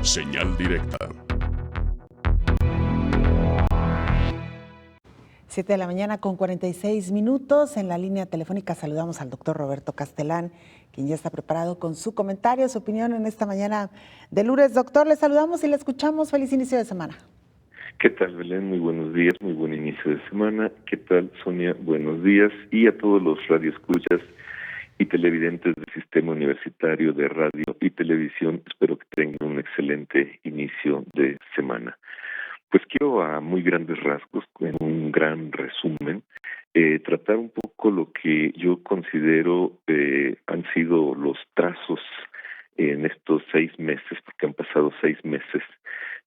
Señal directa. 7 de la mañana con 46 minutos. En la línea telefónica saludamos al doctor Roberto Castelán, quien ya está preparado con su comentario, su opinión en esta mañana de lunes. Doctor, le saludamos y le escuchamos. Feliz inicio de semana. ¿Qué tal, Belén? Muy buenos días, muy buen inicio de semana. ¿Qué tal, Sonia? Buenos días. Y a todos los radioescuchas y televidentes del Sistema Universitario de Radio y Televisión, espero que tengan un excelente inicio de semana. Pues quiero a muy grandes rasgos, en un gran resumen, tratar un poco lo que yo considero han sido los trazos en estos 6 meses, porque han pasado 6 meses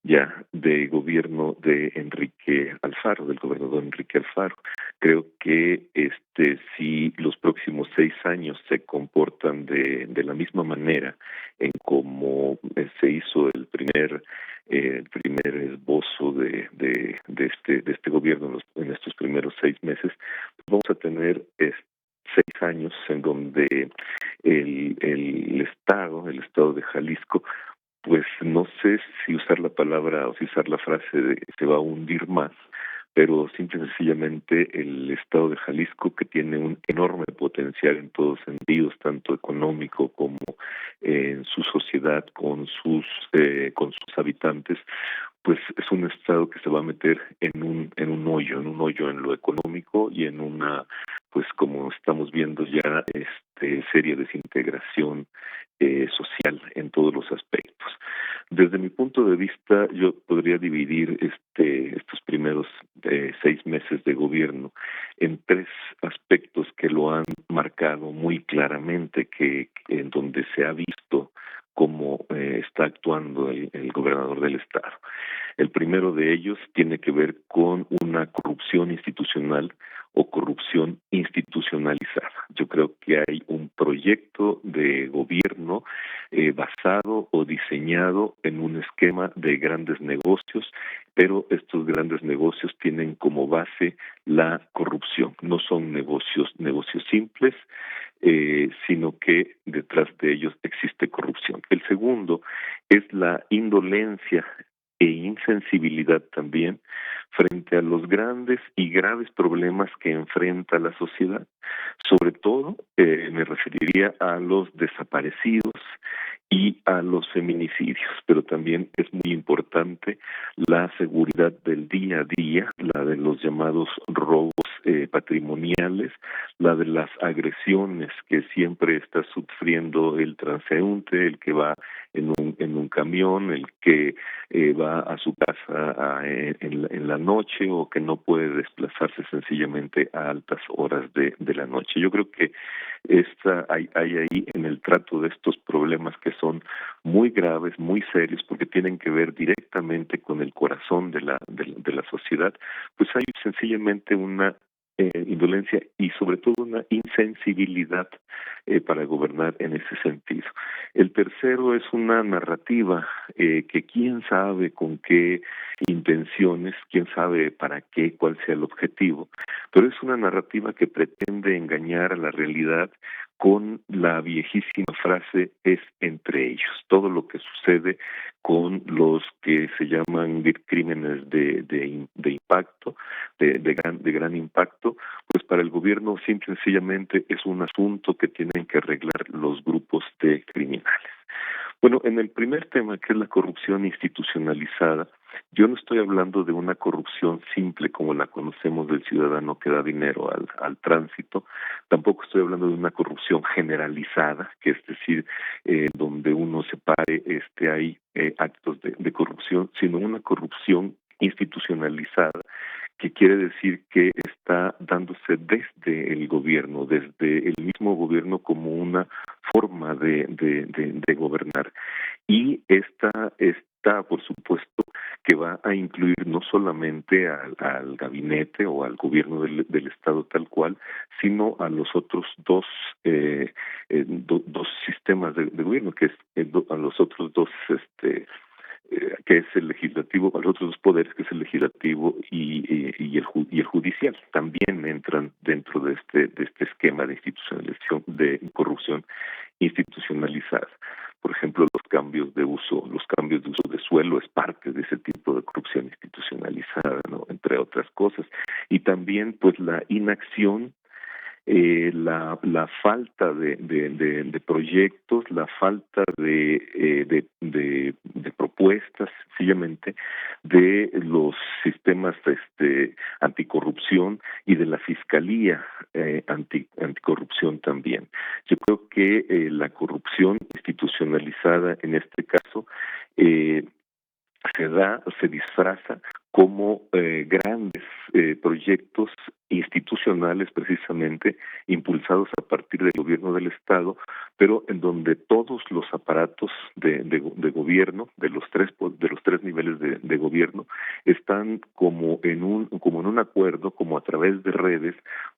ya de gobierno de Enrique Alfaro, del gobernador Enrique Alfaro. Creo que si los próximos 6 años se comportan de la misma manera en cómo se hizo el primer esbozo de este gobierno en estos primeros 6 meses, pues vamos a tener 6 años en donde el estado de Jalisco, pues no sé si usar la palabra o si usar la frase de se va a hundir más, pero simple y sencillamente el estado de Jalisco, que tiene un enorme potencial en todos sentidos, tanto económico como en su sociedad con sus habitantes, pues es un estado que se va a meter en un hoyo en lo económico y en una, pues como estamos viendo ya, seria desintegración social en todos los aspectos. Desde mi punto de vista, yo podría dividir estos primeros 6 meses de gobierno en 3 aspectos que lo han marcado muy claramente, que en donde se ha visto cómo está actuando el gobernador del estado. El primero de ellos tiene que ver con una corrupción institucional o corrupción institucionalizada. Yo creo que hay un proyecto de gobierno basado o diseñado en un esquema de grandes negocios, pero estos grandes negocios tienen como base la corrupción. No son negocios simples, sino que detrás de ellos existe corrupción. El segundo es la indolencia e insensibilidad también frente a los grandes y graves problemas que enfrenta la sociedad. Sobre todo, me referiría a los desaparecidos y a los feminicidios, pero también es muy importante la seguridad del día a día, la de los llamados robos patrimoniales, la de las agresiones que siempre está sufriendo el transeúnte, el que va en un camión, el que va a su casa en la noche o que no puede desplazarse sencillamente a altas horas de la noche. Yo creo que hay ahí en el trato de estos problemas que son muy graves, muy serios, porque tienen que ver directamente con el corazón de la sociedad, pues hay sencillamente una indolencia y sobre todo una insensibilidad para gobernar en ese sentido. El tercero es una narrativa que quién sabe con qué intenciones, quién sabe para qué, cuál sea el objetivo, pero es una narrativa que pretende engañar a la realidad con la viejísima frase es entre ellos. Todo lo que sucede con los que se llaman crímenes de impacto, de gran impacto, pues para el gobierno simple y sencillamente es un asunto que tienen que arreglar los grupos de criminales. Bueno, en el primer tema, que es la corrupción institucionalizada, yo no estoy hablando de una corrupción simple como la conocemos del ciudadano que da dinero al tránsito, tampoco estoy hablando de una corrupción generalizada, que es decir, donde uno separe hay actos de corrupción, sino una corrupción institucionalizada, que quiere decir que está dándose desde el gobierno, desde el mismo gobierno como una forma de gobernar. Y esta, por supuesto, que va a incluir no solamente al gabinete o al gobierno del Estado tal cual, sino a los otros dos sistemas de gobierno, que es a los otros dos que es el legislativo, a los otros dos poderes, que es el legislativo y el judicial, también entran dentro de este esquema de institucionalización, de corrupción institucionalizada. Por ejemplo, los cambios de uso los cambios de uso de suelo es parte de ese tipo de corrupción institucionalizada, ¿no? Entre otras cosas. Y también, pues, la inacción, la falta de proyectos, la falta de propuestas, sencillamente, de los sistemas anticorrupción y de la fiscalía anticorrupción también. Yo creo que la corrupción institucionalizada en este caso se disfraza como grandes proyectos institucionales precisamente impulsados a partir del gobierno del Estado, pero en donde todos los aparatos de gobierno de los tres niveles de gobierno están como en un acuerdo, como a través de redes,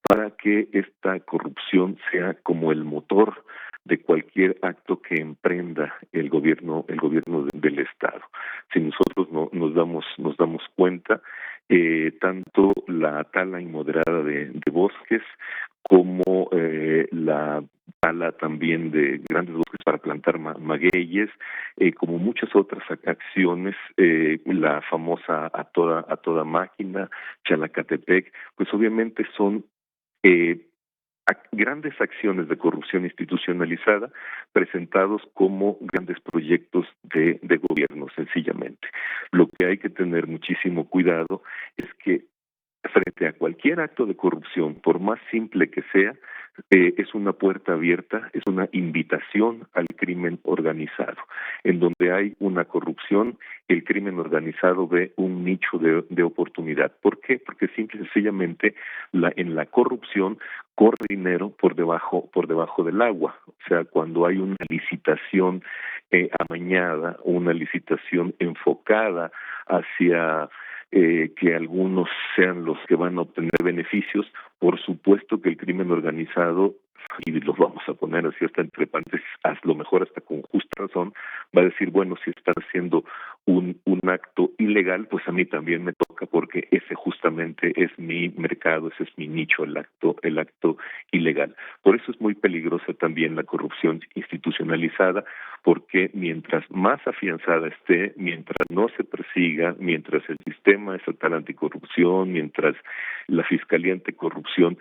para que esta corrupción sea como el motor de cualquier acto que emprenda el gobierno del Estado. Si nosotros nos damos cuenta, tanto la tala inmoderada de bosques como la tala también de grandes bosques para plantar magueyes, como muchas otras acciones, la famosa a toda máquina, Chalacatepec, pues obviamente son grandes acciones de corrupción institucionalizada presentados como grandes proyectos de gobierno, sencillamente. Lo que hay que tener muchísimo cuidado es que frente a cualquier acto de corrupción, por más simple que sea, es una puerta abierta, es una invitación al crimen organizado. En donde hay una corrupción, el crimen organizado ve un nicho de oportunidad. ¿Por qué? Porque simple y sencillamente en la corrupción corre dinero por debajo del agua. O sea, cuando hay una licitación amañada, una licitación enfocada hacia que algunos sean los que van a obtener beneficios, por supuesto que el crimen organizado, y los vamos a poner así hasta entre paréntesis, a lo mejor hasta con justa razón, va a decir, bueno, si están haciendo un acto ilegal, pues a mí también me toca, porque ese justamente es mi mercado, ese es mi nicho, el acto ilegal. Por eso es muy peligrosa también la corrupción institucionalizada, porque mientras más afianzada esté, mientras no se persiga, mientras el sistema estatal anticorrupción, mientras la Fiscalía Anticorrupción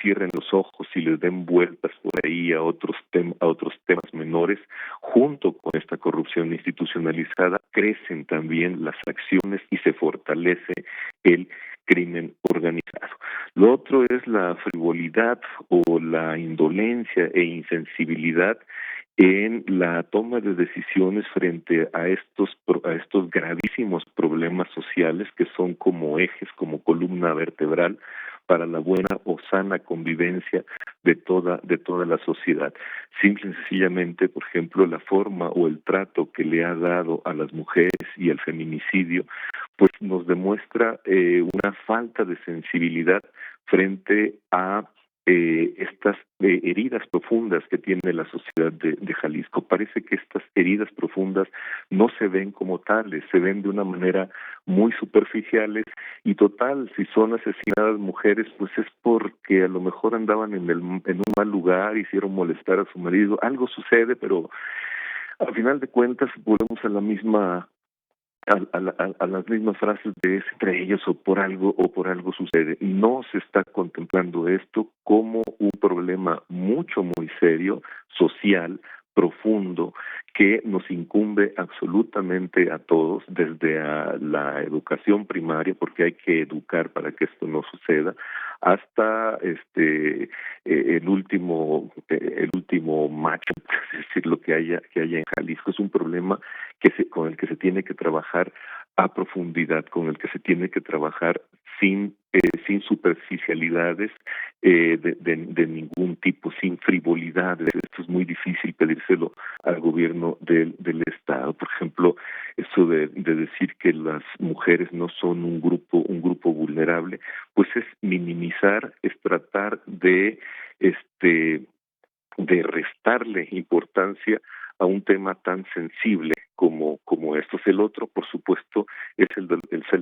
cierren los ojos y les den vueltas por ahí a otros temas menores, junto con esta corrupción institucionalizada, crecen también las acciones y se fortalece el crimen organizado. Lo otro es la frivolidad o la indolencia e insensibilidad en la toma de decisiones frente a estos gravísimos problemas sociales que son como ejes, como columna vertebral para la buena o sana convivencia de toda la sociedad. Simple y sencillamente, por ejemplo, la forma o el trato que le ha dado a las mujeres y el feminicidio, pues nos demuestra una falta de sensibilidad frente a estas heridas profundas que tiene la sociedad de Jalisco. Parece que estas heridas profundas no se ven como tales, se ven de una manera muy superficiales y total, si son asesinadas mujeres, pues es porque a lo mejor andaban en un mal lugar, hicieron molestar a su marido, algo sucede, pero al final de cuentas volvemos a la misma a las mismas frases de entre ellos o por algo sucede. No se está contemplando esto como un problema muy serio, social, profundo, que nos incumbe absolutamente a todos, desde la educación primaria, porque hay que educar para que esto no suceda, hasta el último macho, es decir, lo que haya en Jalisco. Es un problema con el que se tiene que trabajar a profundidad, con el que se tiene que trabajar sin superficialidades de ningún tipo, sin frivolidades. Esto es muy difícil pedírselo al gobierno del Estado. Por ejemplo, eso de decir que las mujeres no son un grupo vulnerable, pues es minimizar, es tratar de restarle importancia a un tema tan sensible como estos. El otro, por supuesto, es el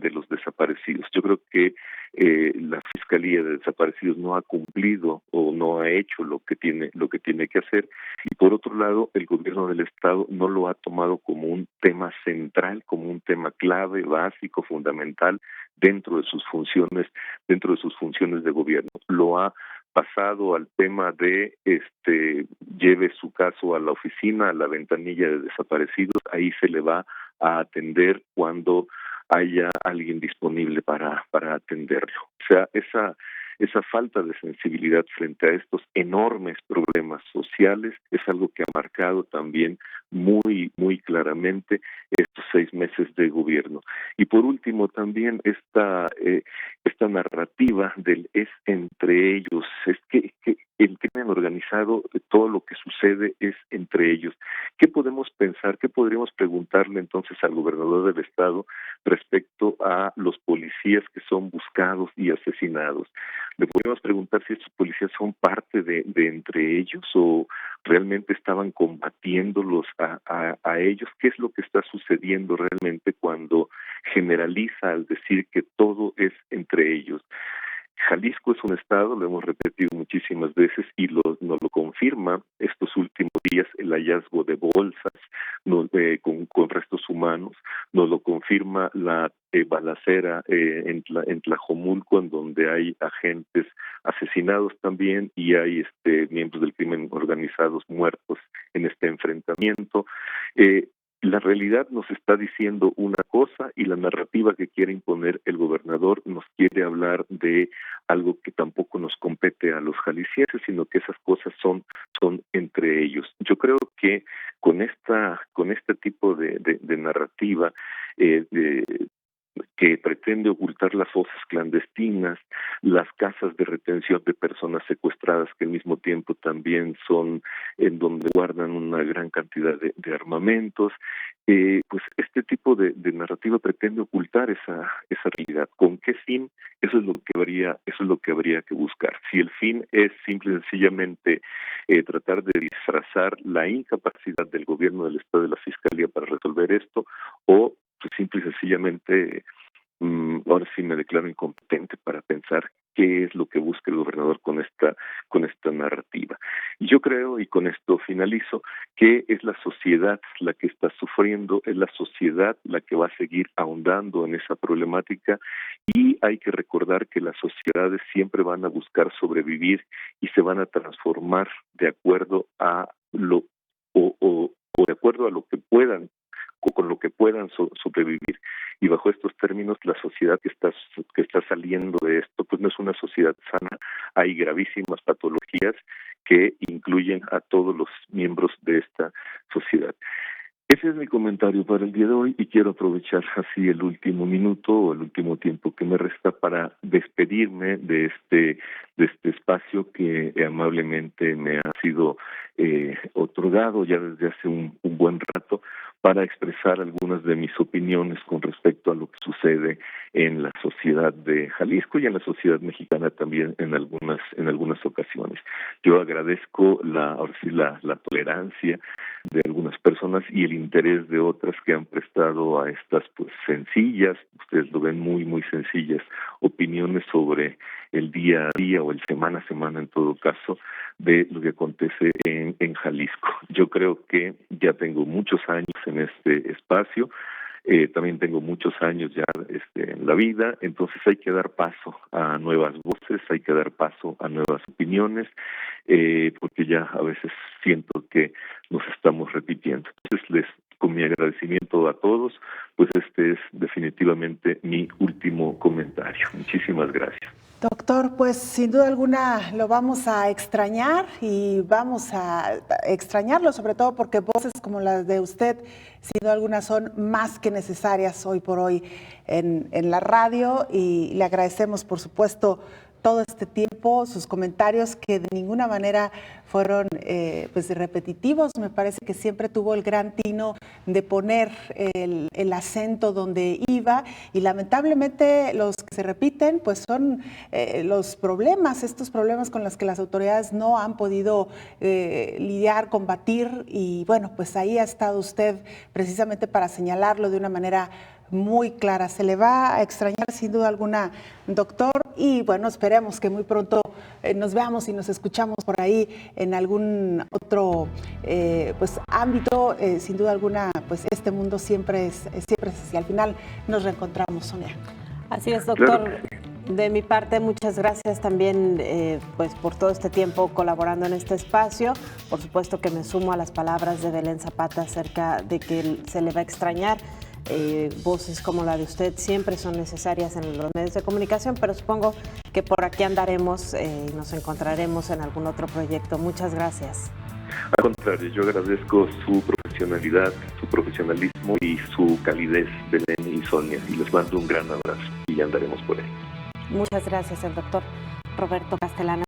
de los desaparecidos. Yo creo que la Fiscalía de Desaparecidos no ha cumplido o no ha hecho lo que tiene que hacer, y por otro lado, el gobierno del estado no lo ha tomado como un tema central, como un tema clave, básico, fundamental dentro de sus funciones de gobierno. Lo ha pasado al tema de lleve su caso a la oficina, a la ventanilla de desaparecidos, ahí se le va a atender cuando haya alguien disponible para atenderlo. O sea, esa falta de sensibilidad frente a estos enormes problemas sociales es algo que ha marcado también muy, muy claramente estos 6 meses de gobierno. Y por último, también esta narrativa del es entre ellos, es que el crimen organizado, todo lo que sucede es entre ellos. ¿Qué podemos pensar, qué podríamos preguntarle entonces al gobernador del estado respecto a los policías que son buscados y asesinados? Le podríamos preguntar si estos policías son parte de entre ellos o realmente estaban combatiéndolos a ellos. ¿Qué es lo que está sucediendo realmente cuando generaliza al decir que todo es entre ellos? Jalisco es un estado, lo hemos repetido muchísimas veces y nos lo confirma estos últimos días el hallazgo de bolsas con restos humanos, nos lo confirma la balacera en Tlajomulco, en donde hay agentes asesinados también y hay miembros del crimen organizados muertos en este enfrentamiento. La realidad nos está diciendo una cosa y la narrativa que quiere imponer el gobernador nos quiere hablar de algo que tampoco nos compete a los jaliscienses, sino que esas cosas son entre ellos. Yo creo que con este tipo de narrativa que pretende ocultar las fosas clandestinas, las casas de retención de personas secuestradas, que al mismo tiempo también son en donde guardan una gran cantidad de armamentos, pues este tipo de narrativa pretende ocultar esa realidad. ¿Con qué fin? Eso es lo que habría que buscar. Si el fin es simple y sencillamente tratar de disfrazar la incapacidad del gobierno del estado y de la fiscalía para resolver esto, o pues simple y sencillamente ahora sí me declaro incompetente para pensar qué es lo que busca el gobernador con esta narrativa. Y yo creo, y con esto finalizo, que es la sociedad la que está sufriendo, es la sociedad la que va a seguir ahondando en esa problemática, y hay que recordar que las sociedades siempre van a buscar sobrevivir y se van a transformar de acuerdo a o de acuerdo a lo que puedan o con lo que puedan sobrevivir. Y bajo estos términos, la sociedad que está saliendo de esto, pues no es una sociedad sana. Hay gravísimas patologías que incluyen a todos los miembros de esta sociedad. Ese es mi comentario para el día de hoy y quiero aprovechar así el último minuto o el último tiempo que me resta para despedirme de este espacio que amablemente me ha sido otorgado ya desde hace un buen rato para expresar algunas de mis opiniones con respecto a lo que sucede en la sociedad de Jalisco y en la sociedad mexicana también en algunas ocasiones. Yo agradezco la tolerancia de algunas personas y el interés de otras que han prestado a estas pues sencillas, ustedes lo ven muy muy sencillas, opiniones sobre el día a día o el semana a semana en todo caso de lo que acontece en Jalisco. Yo creo que ya tengo muchos años en este espacio, también tengo muchos años ya en la vida, entonces hay que dar paso a nuevas voces, hay que dar paso a nuevas opiniones, porque ya a veces siento que nos estamos repitiendo. Entonces, con mi agradecimiento a todos, pues este es definitivamente mi último comentario. Muchísimas gracias. Doctor, pues sin duda alguna lo vamos a extrañar y vamos a extrañarlo sobre todo porque voces como las de usted sin duda alguna son más que necesarias hoy por hoy en la radio y le agradecemos por supuesto todo este tiempo, sus comentarios que de ninguna manera fueron pues repetitivos. Me parece que siempre tuvo el gran tino de poner el acento donde iba, y lamentablemente los que se repiten pues son los problemas, estos problemas con los que las autoridades no han podido lidiar, combatir, y bueno, pues ahí ha estado usted precisamente para señalarlo de una manera muy clara. Se le va a extrañar sin duda alguna, doctor, y bueno, esperemos que muy pronto nos veamos y nos escuchamos por ahí en algún otro pues ámbito. Sin duda alguna, pues este mundo siempre es así. Al final nos reencontramos, Sonia. Así es, doctor. De mi parte, muchas gracias también pues por todo este tiempo colaborando en este espacio. Por supuesto que me sumo a las palabras de Belén Zapata acerca de que se le va a extrañar. Voces como la de usted siempre son necesarias en los medios de comunicación, pero supongo que por aquí andaremos y nos encontraremos en algún otro proyecto. Muchas gracias. Al contrario, yo agradezco su profesionalidad, su profesionalismo y su calidez, Belén y Sonia, y les mando un gran abrazo y ya andaremos por ahí. Muchas gracias, el doctor Roberto Castellano.